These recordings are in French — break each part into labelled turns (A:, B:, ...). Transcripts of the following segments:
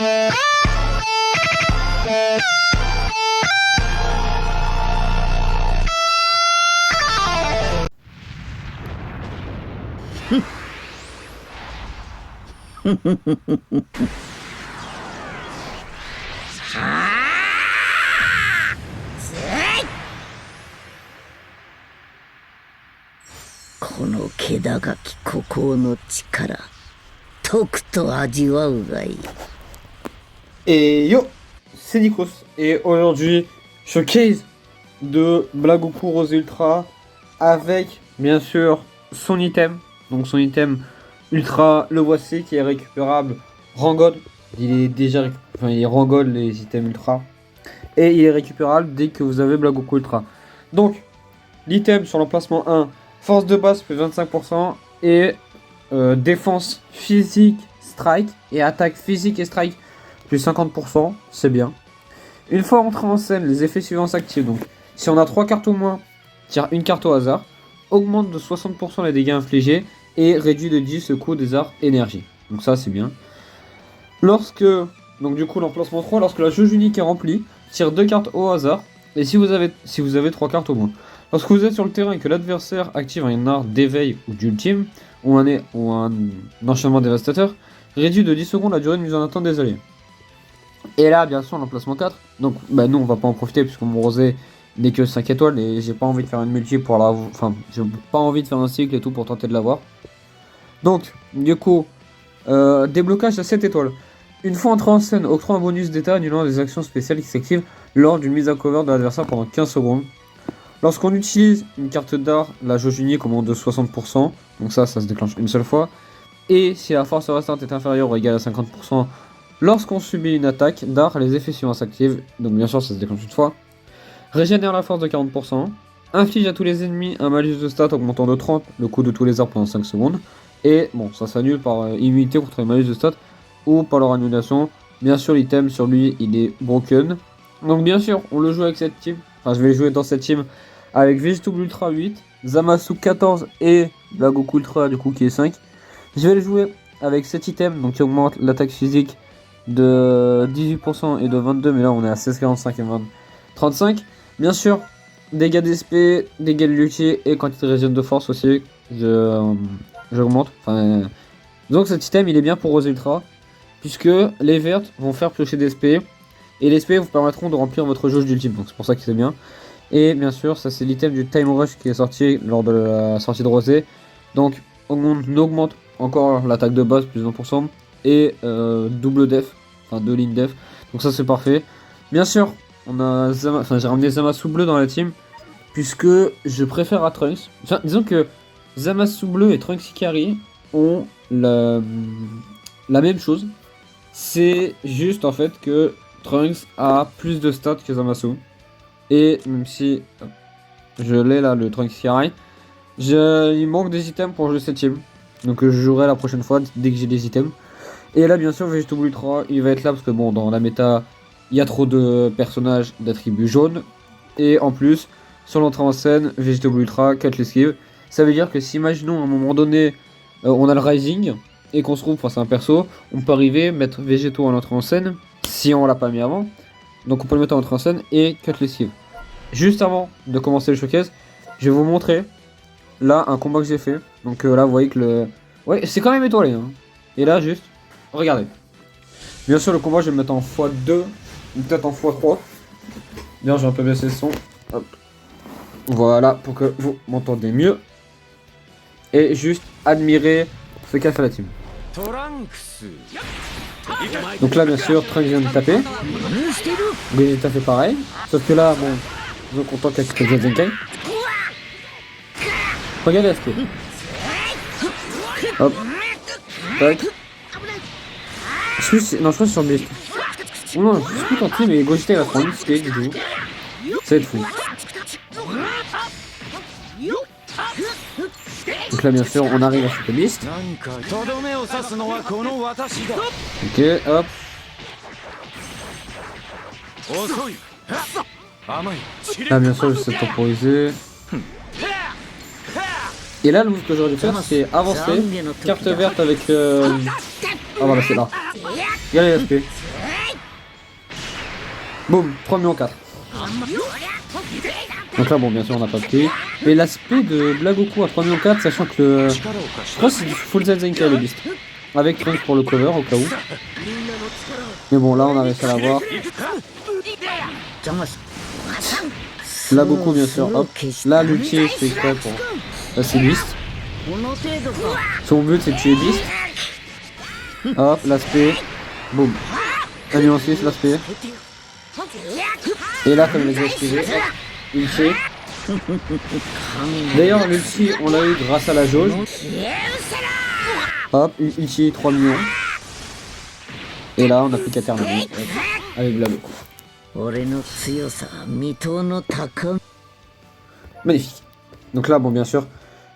A: この気高き孤高の力、とくと味わうがいい。
B: Et yo, c'est Nikos, et aujourd'hui, showcase de Blagokuro Rose Ultra avec, bien sûr, son item. Donc son item Ultra, le voici, qui est récupérable Rangod. Il est déjà, il est Rangod les items Ultra. Et il est récupérable dès que vous avez Blagokuro Ultra. Donc, l'item sur l'emplacement 1, force de base plus 25% et défense physique, strike et attaque physique et strike plus 50%, c'est bien. Une fois entré en scène, les effets suivants s'activent. Donc, si on a 3 cartes au moins, tire une carte au hasard, augmente de 60% les dégâts infligés et réduit de 10 le coût des arts énergie. Donc ça, c'est bien. Lorsque, donc du coup, l'emplacement 3, lorsque la jauge unique est remplie, tire 2 cartes au hasard. Et si vous avez 3 cartes au moins. Lorsque vous êtes sur le terrain et que l'adversaire active un art d'éveil ou d'ultime, ou un enchaînement dévastateur, réduit de 10 secondes la durée de mise en attente des alliés. Et là, bien sûr, l'emplacement 4. Donc, bah, nous, on va pas en profiter puisque mon rosé n'est que 5 étoiles et j'ai pas envie de faire une multi pour la. Enfin, j'ai pas envie de faire un cycle et tout pour tenter de l'avoir. Donc, du coup, déblocage à 7 étoiles. Une fois entré en scène, octroie un bonus d'état annulant des actions spéciales qui s'activent lors d'une mise à cover de l'adversaire pendant 15 secondes. Lorsqu'on utilise une carte d'art, la jauge unique augmente de 60%. Donc ça se déclenche une seule fois. Et si la force restante est inférieure ou égale à 50%, lorsqu'on subit une attaque d'art, les effets suivants s'activent. Donc bien sûr, ça se déclenche une fois. Régénère la force de 40%. Inflige à tous les ennemis un malus de stats augmentant de 30 le coût de tous les arts pendant 5 secondes. Et bon, ça s'annule par immunité contre les malus de stats ou par leur annulation. Bien sûr, l'item sur lui, il est broken. Donc bien sûr, on le joue avec cette team. Enfin, je vais jouer dans cette team avec Vegetable Ultra 8, Zamasu 14 et Blagokuro Ultra du coup qui est 5. Je vais le jouer avec cet item, donc qui augmente l'attaque physique de 18% et de 22, mais là on est à 16,45 et 35. Bien sûr, dégâts d'SP, dégâts de l'ulti et quantité de régène de force aussi, j'augmente. Enfin, donc cet item il est bien pour Rose Ultra, puisque les vertes vont faire piocher d'SP, et les SP vous permettront de remplir votre jauge d'ultime, donc c'est pour ça que c'est bien. Et bien sûr, ça c'est l'item du Time Rush qui est sorti lors de la sortie de Rosé. Donc on augmente encore l'attaque de base plus 20% et double def, enfin 2 lignes def. Donc ça c'est parfait. Bien sûr, j'ai ramené Zamasu bleu dans la team puisque je préfère à Trunks. Enfin, disons que Zamasu bleu et Trunks Ikari ont la même chose. C'est juste en fait que Trunks a plus de stats que Zamasu. Et même si je l'ai là, le Trunks Ikari, il manque des items pour jouer cette team. Donc je jouerai la prochaine fois dès que j'ai des items. Et là bien sûr Vegetable Ultra il va être là parce que bon dans la méta il y a trop de personnages d'attributs jaunes. Et en plus sur l'entrée en scène Vegetable Ultra 4 l'esquive. Ça veut dire que si imaginons à un moment donné on a le Rising et qu'on se trouve face à un perso, on peut arriver mettre Végéto à l'entrée en scène si on l'a pas mis avant. Donc on peut le mettre à l'entrée en scène et cut l'esquive. Juste avant de commencer le showcase, je vais vous montrer là un combat que j'ai fait. Donc là vous voyez que le... Ouais c'est quand même étoilé hein. Et là juste, regardez. Bien sûr le combat je vais le mettre en x2 ou peut-être en x3. Bien j'ai un peu baissé le son. Hop. Voilà pour que vous m'entendez mieux. Et juste admirer ce qu'a fait la team. Donc là bien sûr Trunks vient de taper. Vegeta fait pareil. Sauf que là bon, disons qu'on tente avec le Zenkai. Regardez la skill. Hop. Tac. Non je crois que c'est sur le Beast. Oh non, je suis tenté mais Gogeta il va prendre une skill du tout. Ça va être fou. Donc là bien sûr on arrive à ce Beast. Ok hop. Là bien sûr j'essaie de temporiser. Et là le move que j'aurais dû faire c'est avancer, carte verte avec... Ah voilà c'est là. Regardez l'aspect. Boum, 3 millions 4. Donc là, bon, bien sûr, on n'a pas pris. Et l'aspect de Blagoku à 3 millions 4, sachant que je crois que c'est du Full Zenkai le Beast. Avec Trunks pour le cover au cas où. Mais bon, là, on a réussi à l'avoir. Blagoku, bien sûr. Hop. Là, l'ulti, je fais exprès pour passer Beast. Son but, c'est de tuer Beast. Hop, l'aspect. Boum. 1 million 6, l'aspect. Et là, comme je l'ai expliqué, hop, ulti. D'ailleurs, l'ulti, on l'a eu grâce à la jauge. Hop, ulti 3 millions. Et là, on n'a plus qu'à terminer avec Blagoku. Magnifique. Donc là, bon, bien sûr,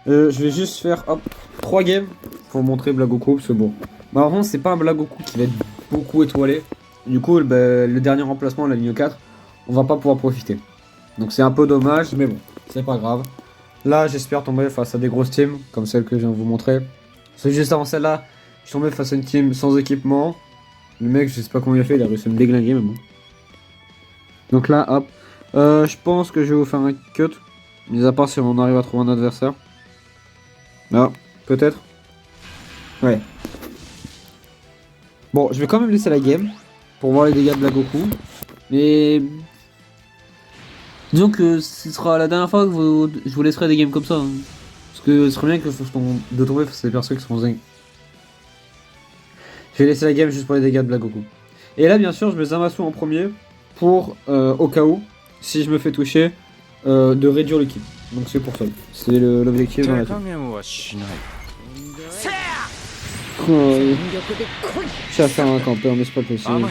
B: je vais juste faire hop, 3 games pour montrer Blagoku. Parce que bon, malheureusement, c'est pas un Blagoku qui va être beaucoup étoilé. Du coup, le dernier remplacement, la ligne 4, on va pas pouvoir profiter. Donc c'est un peu dommage, mais bon, c'est pas grave. Là, j'espère tomber face à des grosses teams, comme celle que je viens de vous montrer. C'est juste avant celle-là, je suis tombé face à une team sans équipement. Le mec, je sais pas comment il a fait, il a réussi à me déglinguer, mais bon. Donc là, hop. Je pense que je vais vous faire un cut. Mis à part si on arrive à trouver un adversaire. Là, peut-être. Ouais. Bon, je vais quand même laisser la game. Pour voir les dégâts de Blagoku. Mais... disons que ce sera la dernière fois que je vous laisserai des games comme ça. Hein. Parce que ce serait bien que je de tomber face à des personnes qui sont zinc. Je vais laisser la game juste pour les dégâts de Blagoku. Et là, bien sûr, je mets Zamasu en premier. Pour, au cas où, si je me fais toucher, de réduire le kill. Donc c'est pour ça. C'est l'objectif dans la team. Je suis à faire un campeur, mais c'est pas possible.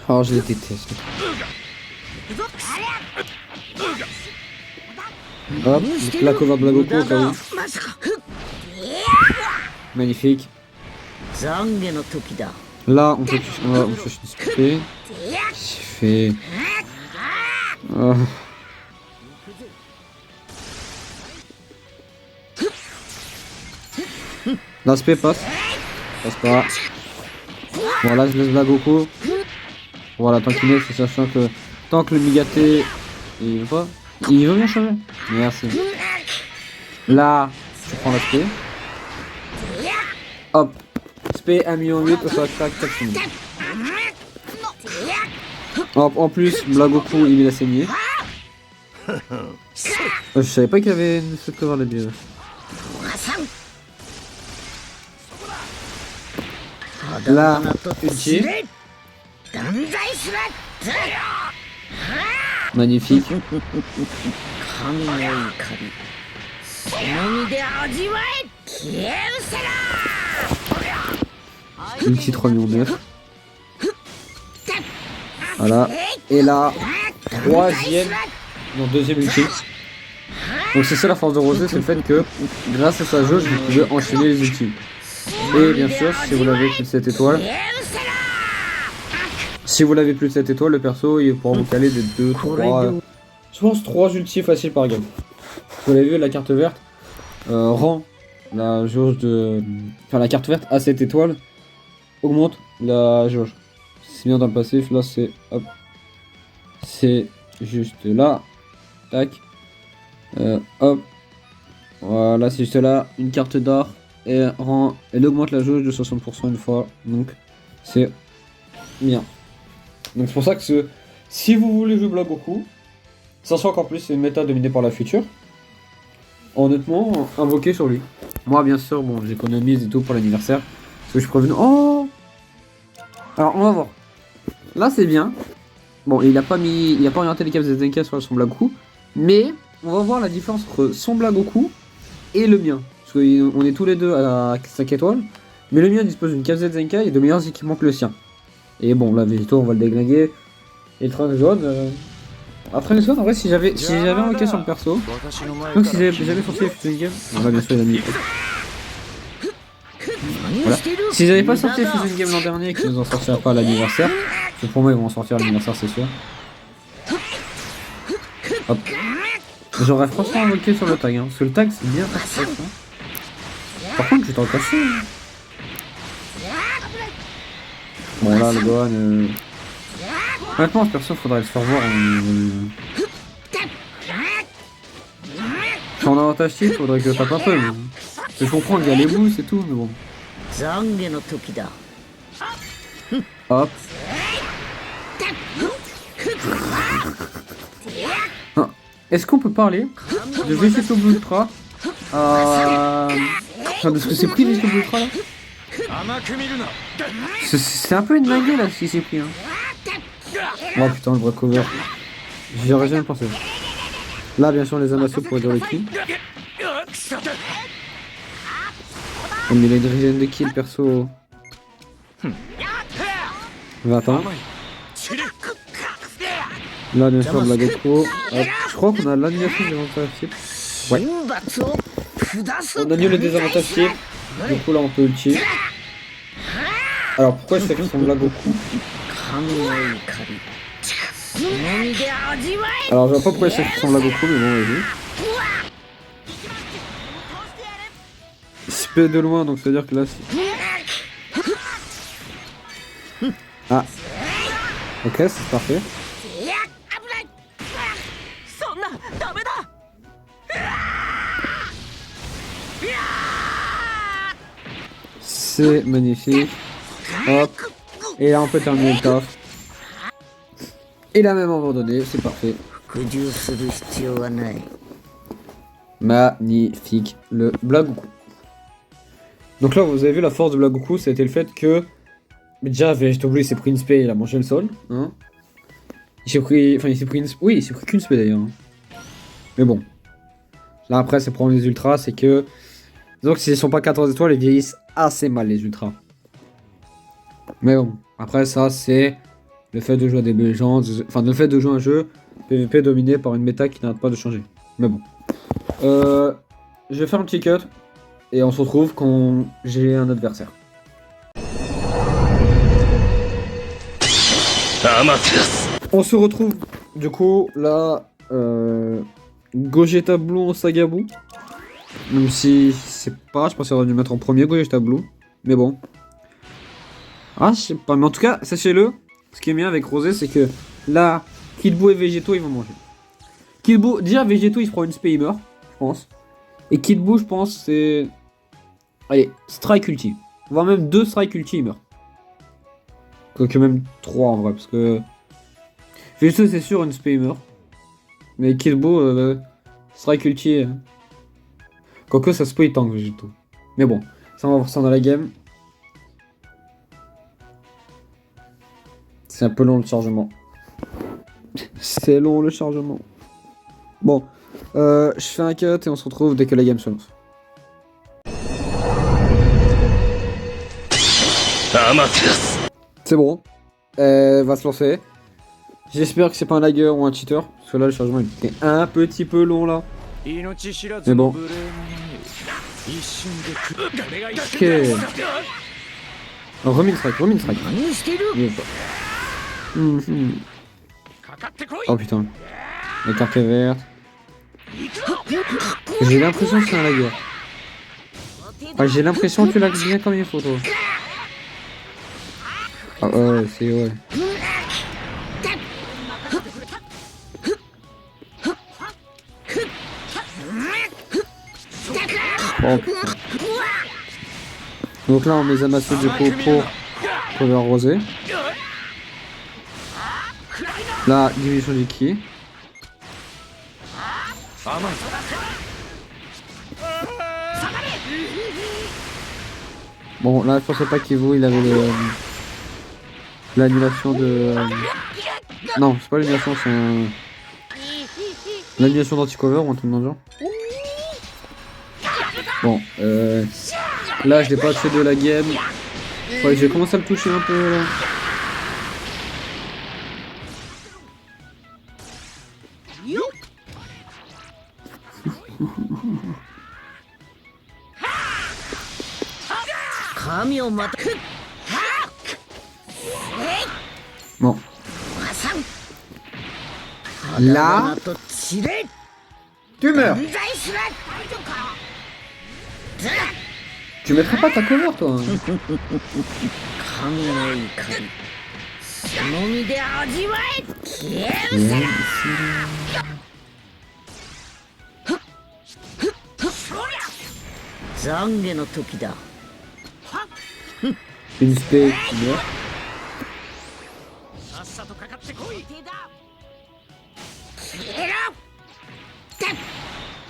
B: Oh, je les déteste. Hop, la cover de Blagoku au cas où. Magnifique. Là, on peut discuter. J'ai fait... Oh. L'aspect passe. Passe pas. Voilà, je laisse Blagoku. Voilà, tant qu'il est, c'est sachant que tant que le Migaté il veut pas. Il veut bien changer. Merci. Là, je prends l'aspect. Hop. Spé 1,8 million pour ça craque 4 millions. Hop, en plus, Blagoku il a saigné. Je savais pas qu'il y avait cette cover de bière. Là, ulti. Magnifique. Ulti 3 millions de voilà. Et là, deuxième ulti. Donc c'est ça la force de Rosé, c'est le fait que grâce à sa jauge, vous pouvez enchaîner les ultis. Et bien sûr, si vous l'avez plus de 7 étoiles, le perso il pourra vous caler des 2, 3, je pense 3 ultis faciles par game. Vous l'avez vu, la carte verte rend la jauge de... Enfin la carte verte à 7 étoiles augmente la jauge. C'est bien dans le passif, là c'est... Hop. C'est juste là. Tac. Hop. Voilà, c'est juste là. Une carte d'or. Et elle augmente la jauge de 60% une fois. Donc c'est bien. Donc c'est pour ça que si vous voulez jouer Blagoku, sachant qu'en plus c'est une méta dominée par la future, honnêtement, invoquez sur lui. Moi bien sûr, bon j'économise et tout pour l'anniversaire. Parce que je suis prévenu. Oh. Alors on va voir. Là c'est bien. Bon, il a pas orienté les caps des Zenkai sur son Blagoku. Mais on va voir la différence entre son Blagoku et le mien. Parce qu'on est tous les deux à 5 étoiles. Mais le mien dispose d'une case Zenkai et de meilleurs équipements que le sien. Et bon, là, Végéto, on va le déglinguer. Et le Trunks jaune. Après Trunks jaune, en vrai, si j'avais invoqué sur le perso. Donc si j'avais sorti les Fusion Game. On va bien sûr, il a mis. Voilà. Si j'avais pas sorti les Fusion Game l'an dernier et qu'ils nous en sortiraient pas à l'anniversaire. Parce que pour moi, ils vont en sortir à l'anniversaire, c'est sûr. Hop. J'aurais franchement invoqué sur le tag. Hein, parce que le tag, c'est bien. Par contre, je vais t'en casser. Bon là le Gohan... Honnêtement ce perso faudrait le faire voir en avantage type, faudrait que je tape un peu. Mais... Je comprends qu'il y a les boosts et tout, mais bon.
A: 懺悔の時だ。
B: Hop. Ah, est-ce qu'on peut parler de Végéto Blue Ultra enfin, de ce que c'est pris Végéto Blue Ultra là? C'est un peu une dinguerie là ce qui s'est pris hein. Oh putain le vrai cover. J'y aurais jamais pensé. Là bien sûr les Amazo pour dire le kill. Oh, mais il a une dizaine de kills perso. 20 ans. Là bien sûr Black Goku. Je crois qu'on a l'annulation des avantages types. Ouais. On annule les désavantages types. Du coup là on peut ulti. Alors pourquoi c'est son Black Goku? Alors je vois pas pourquoi c'est son Black Goku mais bon vas-y. Il se paie de loin donc ça veut dire que là c'est... Ah. Ok c'est parfait. C'est magnifique. Hop. Et là on peut terminer le taf. Il a même abandonné, c'est parfait. Magnifique le Black Goku. Donc là vous avez vu la force de Black Goku, c'était le fait que déjà Vegetable il s'est pris une spé, il a mangé le sol. Hein. Il s'est pris. Enfin il s'est pris une. Oui il s'est pris qu'une spé d'ailleurs. Mais bon. Là après c'est prendre les ultras, c'est que. Donc s'ils sont pas 14 étoiles, ils vieillissent assez mal les ultras. Mais bon, après ça c'est le fait de jouer à des légendes, enfin le fait de jouer un jeu PVP dominé par une méta qui n'arrête pas de changer. Mais bon. Je vais faire un petit cut et on se retrouve quand j'ai un adversaire. On se retrouve du coup là Gogeta Blue en Sagabu. Même si c'est pas, je pense qu'il aurait dû mettre en premier Gogeta Blue. Mais bon. Ah je sais pas, mais en tout cas, sachez-le, ce qui est bien avec Rosé c'est que là, Kid Buu et Végéto ils vont manger. Kid Buu, déjà Végéto il se prend une spé, il meurt, je pense. Et Kid Buu je pense c'est... Allez, Strike Ulti. Voire même 2 Strike Ulti il meurt. Quoique même 3 en vrai, parce que... Végéto c'est sûr une spé il meurt. Mais Kid Buu, Strike Ulti... Quoique ça se peut il tank Végéto. Mais bon, ça on va voir ça dans la game. C'est un peu long le chargement. C'est long le chargement. Bon, je fais un cut et on se retrouve dès que la game se lance. C'est bon. Va se lancer. J'espère que c'est pas un lagueur ou un cheater. Parce que là le chargement il était un petit peu long là. Mais bon. Ok. Oh, remine strike. Oh putain. La carte est verte. J'ai l'impression que c'est un lagueur. Ah, j'ai l'impression que tu lagues bien comme il faut toi. Ah ouais, c'est ouais. Oh putain. Donc là on met Zamasu du coup pour cover rosé. Là, diminution du ki. Bon là je pensais pas qu'Evo il avait l'annulation de... Non c'est pas l'annulation, c'est l'annulation d'anti-cover ou un truc dans le genre. Bon là je l'ai pas fait de la game. Ouais, j'ai commencé à le toucher un peu là. Bon. Là, tu meurs. Tu mettrais pas ta cover toi hein.
A: 神の怒りその身で味わえ消え失せろ懺悔の時だ
B: Une spé qui meurt.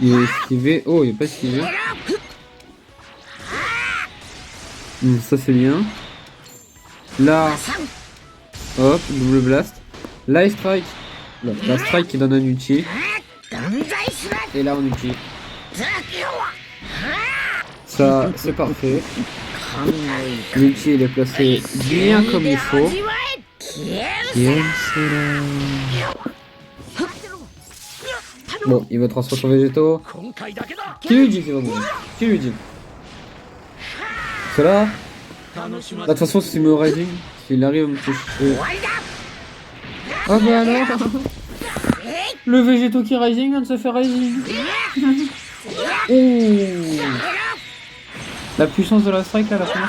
B: Il est esquivé. Oh, il est pas esquivé. Ça c'est bien. Là, hop, double blast. Là, il strike. Là, la strike qui donne un ulti. Et là, on ulti. Ça, c'est parfait. L'ulti, il est placé bien comme il faut. Bon, il va transformer son végétaux. Qui lui dit qu'il va mourir? Qui lui dit? C'est là. De toute façon, s'il me rising, s'il arrive à me toucher. Ah bah alors. Le végétaux qui rising vient de se faire rising. Oh. La puissance de la strike à la fin.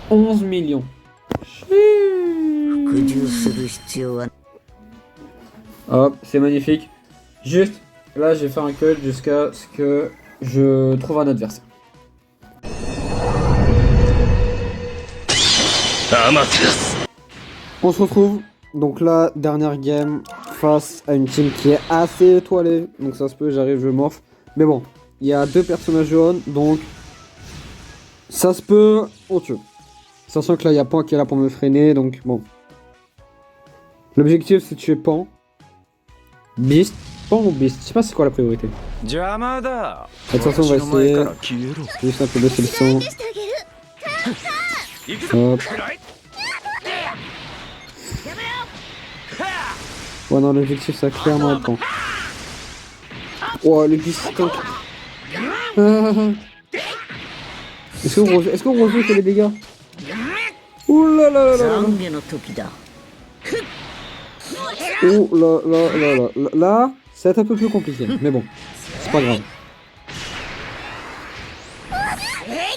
B: 11 millions.
A: 服従する必要は
B: Hop, c'est magnifique. Juste, là, je vais faire un cut jusqu'à ce que je trouve un adversaire. On se retrouve. Donc là, dernière game face à une team qui est assez étoilée. Donc ça se peut, j'arrive, je morph. Mais bon, il y a 2 personnages jaunes, donc ça se peut, on tue. Sachant que là, il y a Pan qui est là pour me freiner, donc bon. L'objectif, c'est de tuer Pan. Beast. Pan ou Beast? Je sais pas c'est quoi la priorité. De toute façon, on va essayer. Juste un peu baisser le son. Hop. Ouais, non, l'objectif, ça clairement être Pan. Oh, le Beast tank. Est-ce qu'on rejoue que les dégâts? Ouh là là là là.
A: 懺悔の時だ
B: Ouh là là là là. Là, ça va être un peu plus compliqué. Mais bon, c'est pas grave.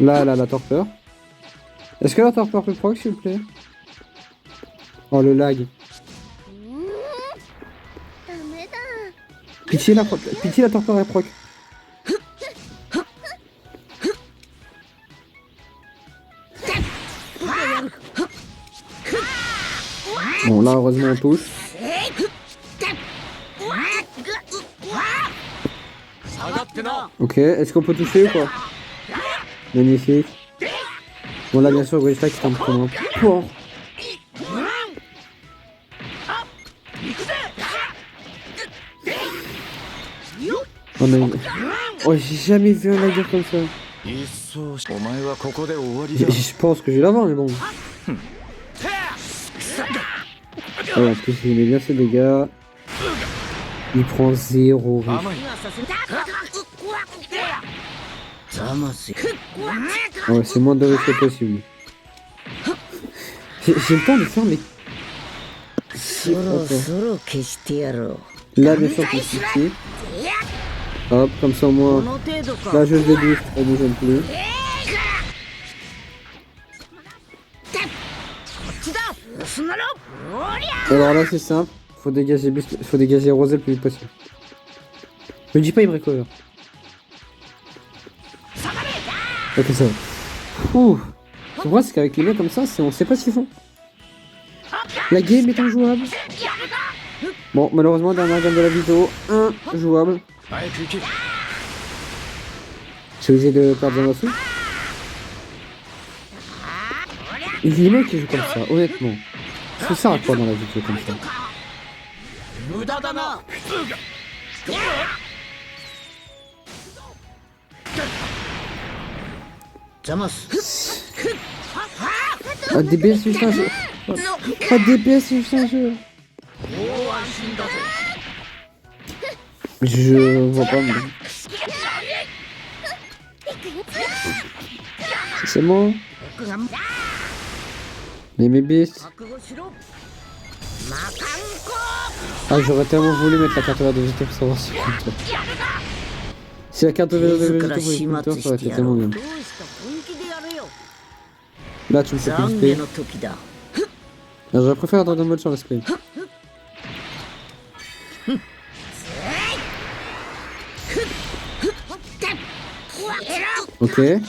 B: Là, la torpeur. Est-ce que la torpeur peut proc, s'il vous plaît? Oh, le lag. Pitié la torpeur est proc. Bon, là, heureusement, on touche. Ok, est-ce qu'on peut toucher ou quoi? Magnifique. Bon, là, bien sûr, Gogeta qui tombe comment? Oh. Oh, mais... oh, j'ai jamais vu un lager comme ça. Je pense que je vais l'avoir, mais bon. Oh, en plus, il met bien ses dégâts. Il prend 0. Oh, c'est moins de risque possible. J'ai le temps de faire mes... Là, bien sûr, plus ici. Hop, comme ça, moi. Là, je le boost, elle ne gêne plus. Alors là, c'est simple. Faut dégager Rosé le plus vite possible. Me dis pas, il me recover. Ok, ça va. Ouh. Le problème, c'est qu'avec les mecs comme ça, on sait pas ce qu'ils font. La game est injouable. Bon, malheureusement, dernière game de la vidéo, injouable. J'ai obligé de perdre Zamasu. Les mecs qui jouent comme ça, honnêtement. Ça sert à quoi dans la vie de jouer comme ça? Ah, DBS, c'est juste un jeu. Ah, DBS, c'est juste un jeu. Je vois pas, mais... C'est moi. Mais mes beasts. Ah, j'aurais tellement voulu mettre la carte verte de Végéto pour savoir si Coulter. Si la carte verte de Végéto pour les Coulter, ça aurait été tellement bien.
A: どうした本気でやれよ。
B: Là, tu me fais
A: 懺
B: XP.
A: 悔の時だ。
B: Je préfère Dragon Ball sur la screen. Ok.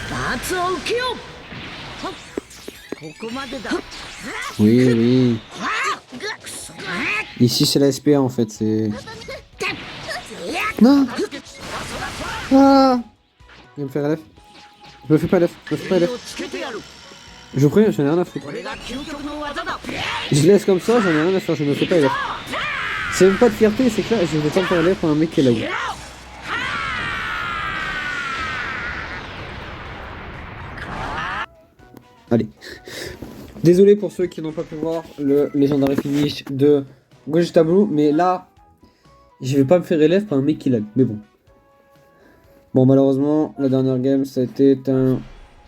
A: 罰を受けよ。ここまでだ。
B: Oui, oui. Ici, c'est la SPA en fait. C'est. Non. Ah. Il va me faire LF. Je me fais pas LF. Je me fais pas LF.
A: つけてやる。
B: Je vous préviens, j'en ai rien à foutre.
A: これが究極の技だ。
B: Je laisse comme ça, j'en ai rien à faire, je me fais pas LF. C'est même pas de fierté, c'est clair, je vais pas me faire LF pour un mec qui est là-haut. Allez. Désolé pour ceux qui n'ont pas pu voir le Legendary Finish de Gogeta Blue, mais là, je vais pas me faire élève par un mec qui lag, mais bon. Bon, malheureusement, la dernière game, ça a été un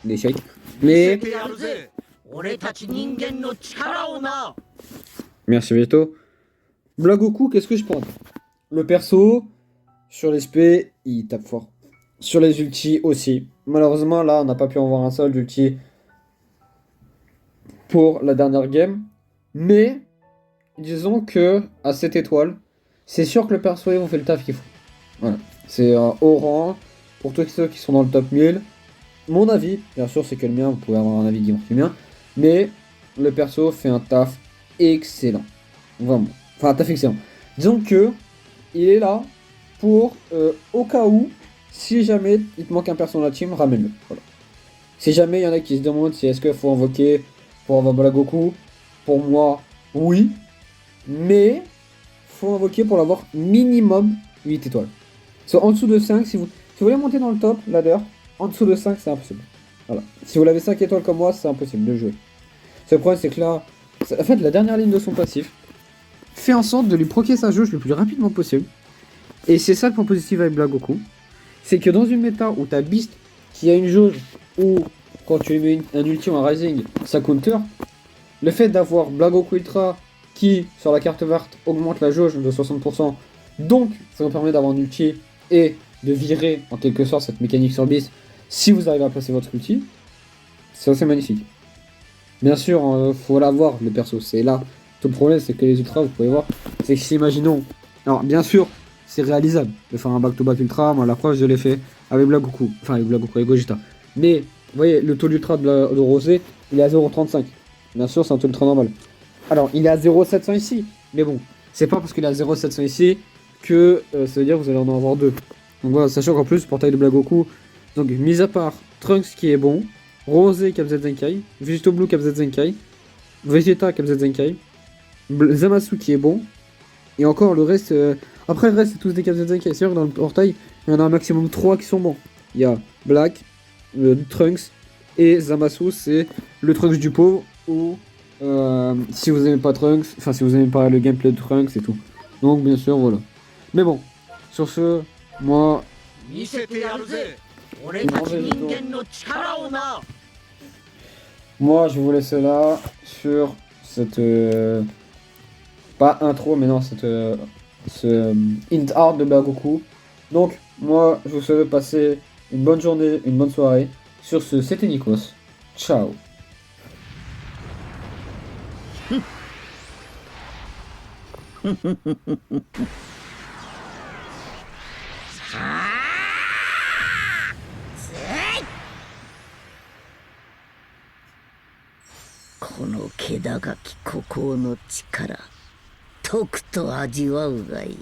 B: échec. Mais...
A: やるぜ。俺たち人間の力をな。
B: Merci Veto. Blagoku, qu'est-ce que je prends? Le perso, sur les SP, il tape fort. Sur les ultis aussi. Malheureusement, là, on n'a pas pu en voir un seul d'ulti pour la dernière game. Mais, disons que à 7 étoiles, c'est sûr que le perso, ils vont faire le taf qu'il faut. Voilà. C'est un haut rang. Pour tous ceux qui sont dans le top 1000, mon avis, bien sûr, c'est que le mien, vous pouvez avoir un avis qui est mien. Mais, le perso fait un taf excellent. Vraiment. Enfin, un taf excellent. Disons que, il est là pour, au cas où, si jamais il te manque un perso dans la team, ramène-le. Voilà. Si jamais il y en a qui se demandent si est-ce qu'il faut invoquer pour avoir Blagoku, pour moi, oui. Mais, faut invoquer pour l'avoir minimum 8 étoiles. Soit en dessous de 5, si vous voulez monter dans le top, ladder, en dessous de 5, c'est impossible. Voilà. Si vous l'avez 5 étoiles comme moi, c'est impossible de jouer. Le problème, c'est que là, en fait, la dernière ligne de son passif fait en sorte de lui proquer sa jauge le plus rapidement possible. Et c'est ça le point positif avec Blagoku. C'est que dans une méta où t'as Beast qui a une jauge où, quand tu lui mets un ulti ou un rising, ça counter, le fait d'avoir Blagoku Ultra qui, sur la carte verte, augmente la jauge de 60%, donc ça vous permet d'avoir un ulti et de virer en quelque sorte cette mécanique sur Beast si vous arrivez à placer votre ulti, c'est assez magnifique. Bien sûr, faut l'avoir le perso, c'est là. Tout le problème, c'est que les ultras, vous pouvez voir, c'est que si imaginons, alors bien sûr, c'est réalisable de faire un back-to-back ultra. Moi, la preuve, je l'ai fait avec Blagoku, enfin avec Blagoku, avec Gogeta. Mais, vous voyez, le taux d'ultra de Rosé, il est à 0,35. Bien sûr, c'est un taux d'ultra normal. Alors, il est à 0,700 ici, mais bon, c'est pas parce qu'il est à 0,700 ici que ça veut dire que vous allez en avoir deux. Donc voilà, sachant qu'en plus, portail de Blagoku, donc mis à part Trunks qui est bon, Rosé KZ Zenkai, Vegito Blue KZ Zenkai, Vegeta KZ Zenkai, Zamasu qui est bon, et encore le reste, après le reste c'est tous des KZ Zenkai, c'est vrai que dans le portail, il y en a un maximum 3 qui sont bons. Il y a Black, Trunks, et Zamasu c'est le Trunks du pauvre, ou si vous aimez pas Trunks, enfin si vous aimez pas le gameplay de Trunks et tout. Donc bien sûr, voilà. Mais bon, sur ce, moi... Moi, je vous laisse là sur cette pas intro, mais non, cette ce int art de Blagoku. Donc, moi, je vous souhaite de passer une bonne journée, une bonne soirée. Sur ce, c'était Nikos. Ciao.
A: この気高き孤高の力、とくと味わうがいい。